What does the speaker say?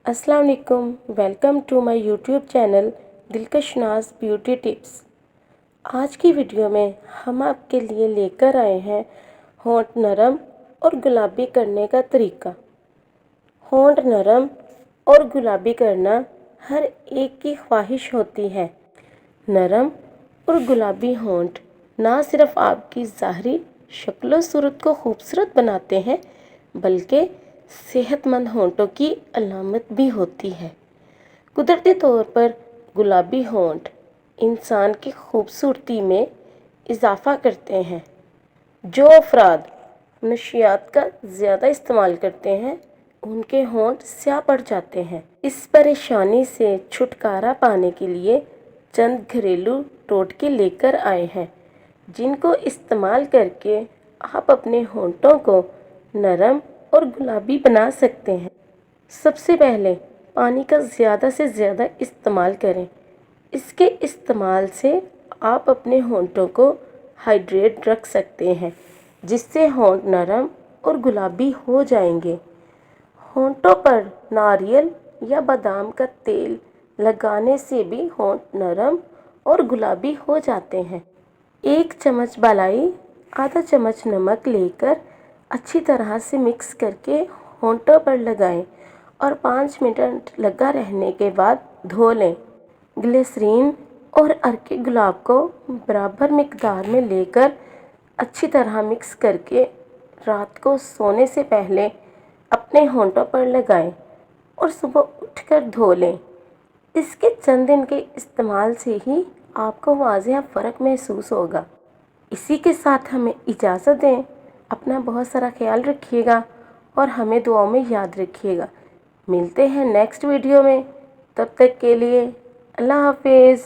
अस्सलाम वालेकुम। Welcome to my YouTube channel Dilkash Naz beauty tips. आज की वीडियो में हम आपके लिए लेकर आए हैं होंठ नरम और गुलाबी करने का तरीका। होंठ नरम और गुलाबी करना हर एक की ख्वाहिश होती है। नरम और गुलाबी होंठ ना सिर्फ आपकी ज़ाहरी शक्ल सूरत को खूबसूरत बनाते हैं बल्कि सेहतमंद होंठों की अलामत भी होती है। कुदरती तौर पर गुलाबी होंठ इंसान की खूबसूरती में इजाफ़ा करते हैं। जो अफराद नशियात का ज़्यादा इस्तेमाल करते हैं उनके होंठ स्याह पड़ जाते हैं। इस परेशानी से छुटकारा पाने के लिए चंद घरेलू टोटके लेकर आए हैं जिनको इस्तेमाल करके आप अपने होंठों को नरम और गुलाबी बना सकते हैं। सबसे पहले पानी का ज़्यादा से ज़्यादा इस्तेमाल करें। इसके इस्तेमाल से आप अपने होंठों को हाइड्रेट रख सकते हैं जिससे होंठ नरम और गुलाबी हो जाएंगे। होंठों पर नारियल या बादाम का तेल लगाने से भी होंठ नरम और गुलाबी हो जाते हैं। 1 चम्मच बालाई, आधा चम्मच नमक लेकर अच्छी तरह से मिक्स करके होंठों पर लगाएं और 5 मिनट लगा रहने के बाद धो लें। ग्लिसरीन और अर्के गुलाब को बराबर मिकदार में लेकर अच्छी तरह मिक्स करके रात को सोने से पहले अपने होंठों पर लगाएं और सुबह उठकर धो लें। इसके चंद दिन के इस्तेमाल से ही आपको वाज़ेह फ़र्क महसूस होगा। इसी के साथ हमें इजाज़त दें। अपना बहुत सारा ख्याल रखिएगा और हमें दुआओं में याद रखिएगा। मिलते हैं नेक्स्ट वीडियो में। तब तक के लिए अल्लाह हाफिज़।